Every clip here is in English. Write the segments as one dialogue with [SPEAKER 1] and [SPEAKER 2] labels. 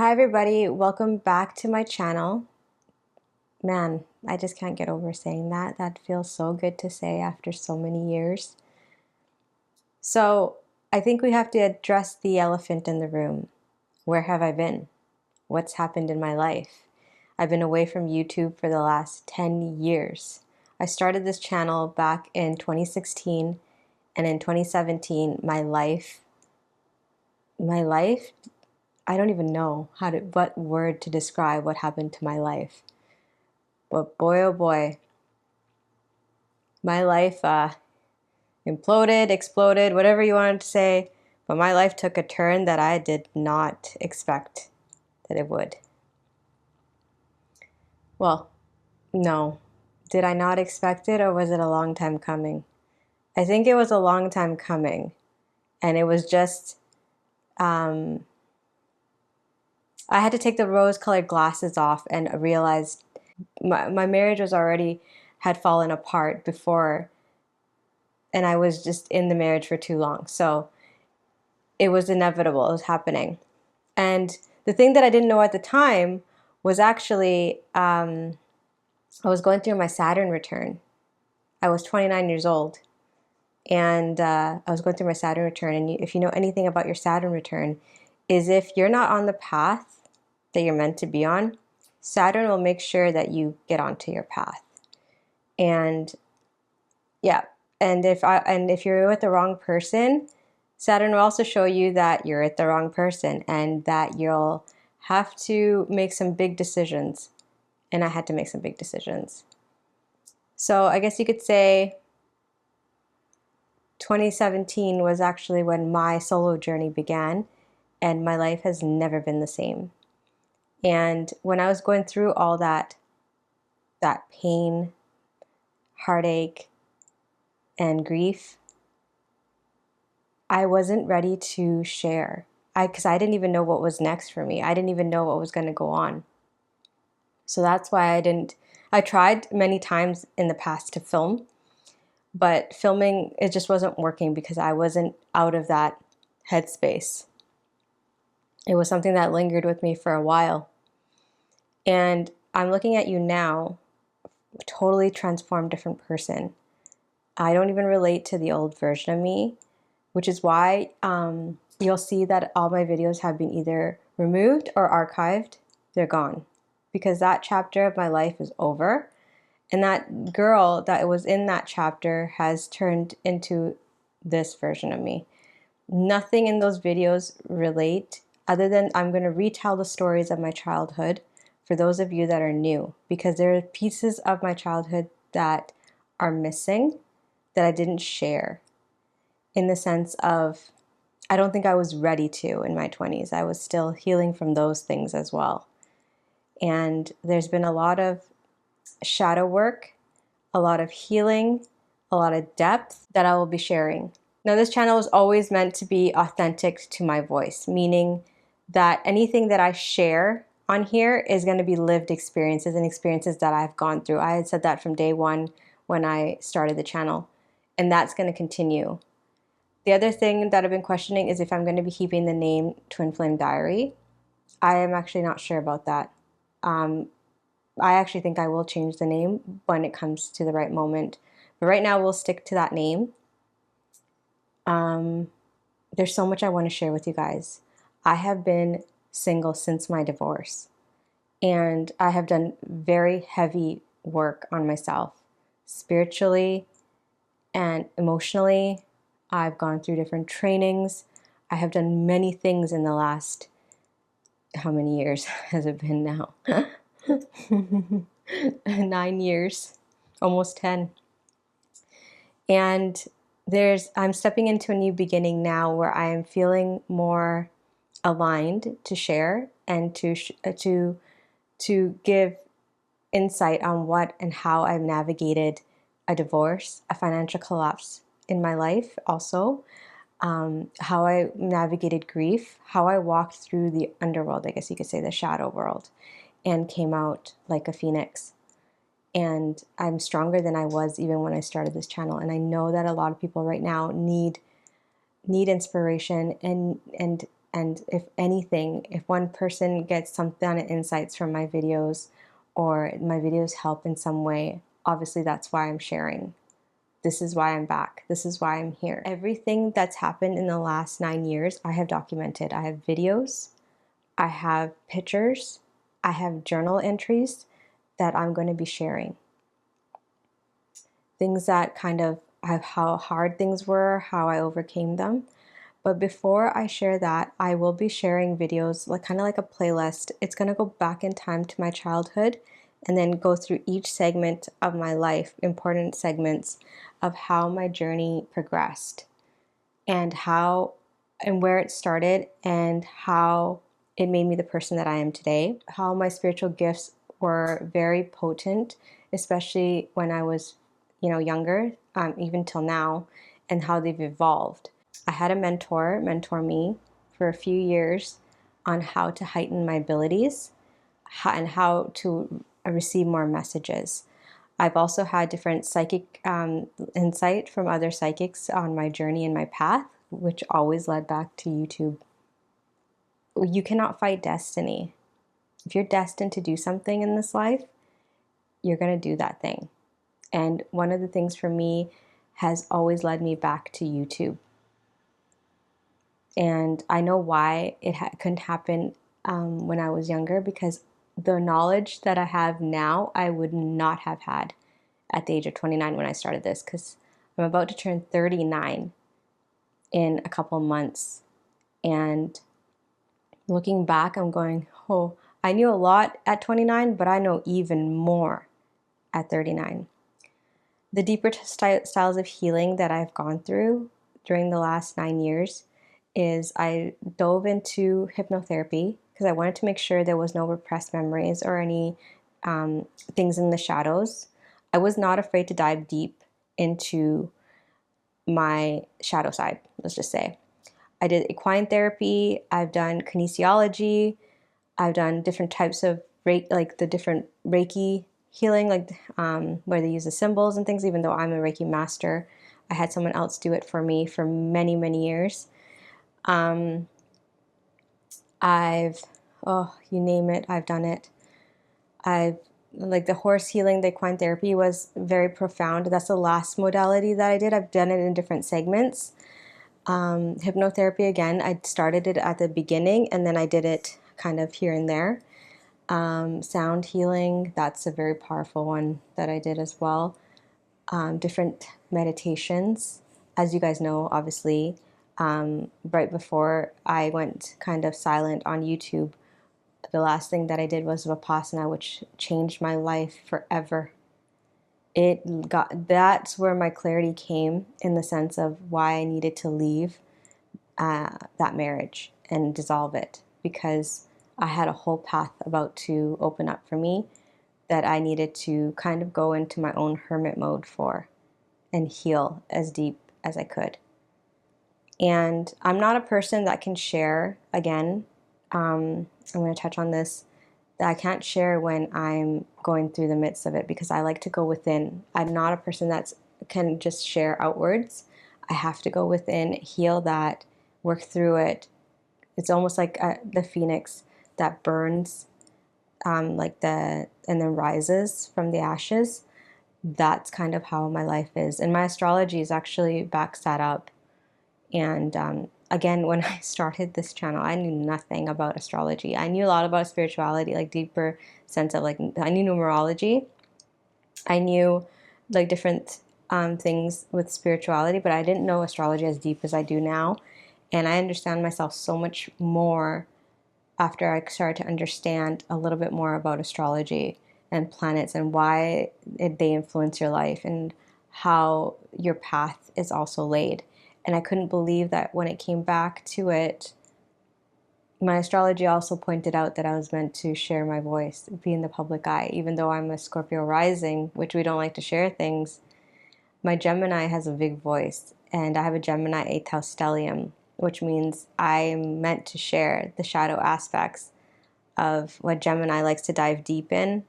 [SPEAKER 1] Hi everybody, welcome back to my channel. Man, I just can't get over saying that. That feels so good to say after so many years. So I think we have to address the elephant in the room. Where have I been? What's happened in my life? I've been away from YouTube for the last 10 years. I started this channel back in 2016, and in 2017, my life, I don't even know what word to describe what happened to my life. But boy, oh boy, my life imploded, exploded, whatever you wanted to say. But my life took a turn that I did not expect that it would. Well, no. Did I not expect it, or was it a long time coming? I think it was a long time coming. And it was just, I had to take the rose-colored glasses off and realized my marriage had fallen apart before, and I was just in the marriage for too long. So it was inevitable. It was happening. And the thing that I didn't know at the time was actually, I was going through my Saturn return. I was 29 years old, and I was going through my Saturn return. And if you know anything about your Saturn return, is if you're not on the path that you're meant to be on, Saturn will make sure that you get onto your path. And yeah, and if you're with the wrong person, Saturn will also show you that you're at the wrong person and that you'll have to make some big decisions. And I had to make some big decisions. So I guess you could say 2017 was actually when my solo journey began, and my life has never been the same. And when I was going through all that pain, heartache, and grief, I wasn't ready to share. Because I didn't even know what was next for me. I didn't even know what was going to go on. So that's why I tried many times in the past to film, but filming, it just wasn't working because I wasn't out of that headspace. It was something that lingered with me for a while. And I'm looking at you now, a totally transformed, different person. I don't even relate to the old version of me, which is why you'll see that all my videos have been either removed or archived. They're gone because that chapter of my life is over. And that girl that was in that chapter has turned into this version of me. Nothing in those videos relate other than I'm going to retell the stories of my childhood for those of you that are new, because there are pieces of my childhood that are missing that I didn't share, in the sense of I don't think I was ready to in my 20s. I was still healing from those things as well. And there's been a lot of shadow work, a lot of healing, a lot of depth that I will be sharing. Now, this channel is always meant to be authentic to my voice, meaning that anything that I share on here is going to be lived experiences and experiences that I've gone through. I had said that from day one when I started the channel, and that's going to continue. The other thing that I've been questioning is if I'm going to be keeping the name Twin Flame Diary. I am actually not sure about that. I actually think I will change the name when it comes to the right moment. But right now we'll stick to that name. There's so much I want to share with you guys. I have been single since my divorce, and I have done very heavy work on myself, spiritually and emotionally. I've gone through different trainings. I have done many things in the last, how many years has it been now? 9 years, almost 10. And I'm stepping into a new beginning now where I am feeling more aligned to share and to give insight on what and how I've navigated a divorce, a financial collapse in my life also, how I navigated grief, how I walked through the underworld, I guess you could say the shadow world, and came out like a phoenix. And I'm stronger than I was even when I started this channel. And I know that a lot of people right now need inspiration and And if anything, if one person gets some insights from my videos, or my videos help in some way, obviously that's why I'm sharing. This is why I'm back. This is why I'm here. Everything that's happened in the last 9 years, I have documented. I have videos, I have pictures, I have journal entries that I'm going to be sharing. Things that kind of how hard things were, how I overcame them. But before I share that, I will be sharing videos, like kind of like a playlist. It's going to go back in time to my childhood and then go through each segment of my life, important segments of how my journey progressed and how and where it started and how it made me the person that I am today. How my spiritual gifts were very potent, especially when I was, younger, even till now, and how they've evolved. I had a mentor me for a few years on how to heighten my abilities and how to receive more messages. I've also had different psychic insight from other psychics on my journey and my path, which always led back to YouTube. You cannot fight destiny. If you're destined to do something in this life, you're going to do that thing. And one of the things for me has always led me back to YouTube. And I know why it couldn't happen when I was younger, because the knowledge that I have now, I would not have had at the age of 29 when I started this, because I'm about to turn 39 in a couple months. And looking back, I'm going, oh, I knew a lot at 29, but I know even more at 39. The deeper styles of healing that I've gone through during the last 9 years is I dove into hypnotherapy because I wanted to make sure there was no repressed memories or any things in the shadows. I was not afraid to dive deep into my shadow side, let's just say. I did equine therapy, I've done kinesiology, I've done different types of like the different Reiki healing, like where they use the symbols and things, even though I'm a Reiki master. I had someone else do it for me for many, many years. You name it, I've done it. Like the horse healing, the equine therapy was very profound. That's the last modality that I did. I've done it in different segments. Hypnotherapy, again, I started it at the beginning and then I did it kind of here and there. Sound healing, that's a very powerful one that I did as well. Different meditations, as you guys know, obviously. Right before I went kind of silent on YouTube, the last thing that I did was Vipassana, which changed my life forever. That's where my clarity came, in the sense of why I needed to leave that marriage and dissolve it, because I had a whole path about to open up for me that I needed to kind of go into my own hermit mode for and heal as deep as I could. And I'm not a person that can share, again, I'm going to touch on this, that I can't share when I'm going through the midst of it, because I like to go within. I'm not a person that can just share outwards. I have to go within, heal that, work through it. It's almost like the phoenix that burns, and then rises from the ashes. That's kind of how my life is. And my astrology is actually backs that up. And again, when I started this channel, I knew nothing about astrology. I knew a lot about spirituality, like deeper sense of I knew numerology. I knew like different things with spirituality, but I didn't know astrology as deep as I do now. And I understand myself so much more after I started to understand a little bit more about astrology and planets and why they influence your life and how your path is also laid. And I couldn't believe that when it came back to it, my astrology also pointed out that I was meant to share my voice, be in the public eye. Even though I'm a Scorpio rising, which we don't like to share things, my Gemini has a big voice. And I have a Gemini 8th house stellium, which means I'm meant to share the shadow aspects of what Gemini likes to dive deep in,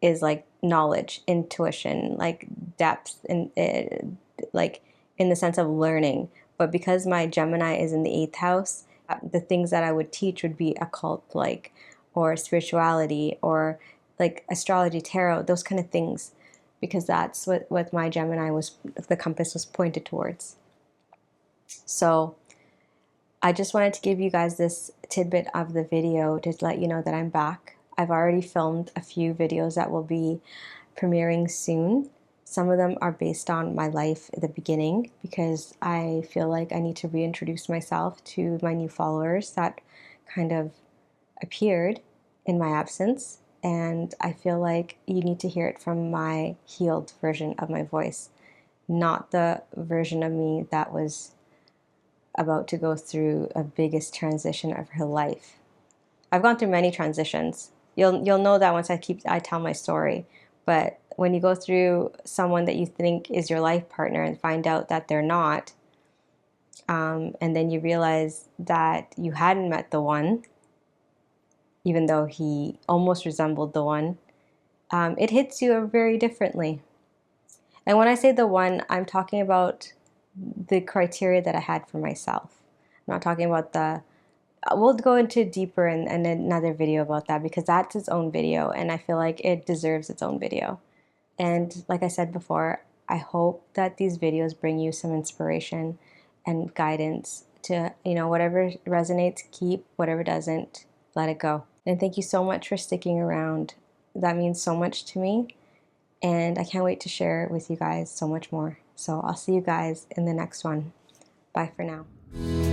[SPEAKER 1] is like knowledge, intuition, like depth, and like in the sense of learning. But because my Gemini is in the 8th house, the things that I would teach would be occult-like, or spirituality, or like astrology, tarot, those kind of things, because that's what my Gemini was, the compass was pointed towards. So I just wanted to give you guys this tidbit of the video to let you know that I'm back. I've already filmed a few videos that will be premiering soon. Some of them are based on my life at the beginning, because I feel like I need to reintroduce myself to my new followers that kind of appeared in my absence. And I feel like you need to hear it from my healed version of my voice, not the version of me that was about to go through a biggest transition of her life. I've gone through many transitions. You'll know that once I tell my story. But when you go through someone that you think is your life partner and find out that they're not, and then you realize that you hadn't met the one, even though he almost resembled the one, it hits you very differently. And when I say the one, I'm talking about the criteria that I had for myself. I'm not talking about we'll go into deeper in another video about that, because that's its own video, and I feel like it deserves its own video. And like I said before, I hope that these videos bring you some inspiration and guidance to, whatever resonates, keep, whatever doesn't, let it go. And thank you so much for sticking around. That means so much to me, and I can't wait to share with you guys so much more. So I'll see you guys in the next one. Bye for now.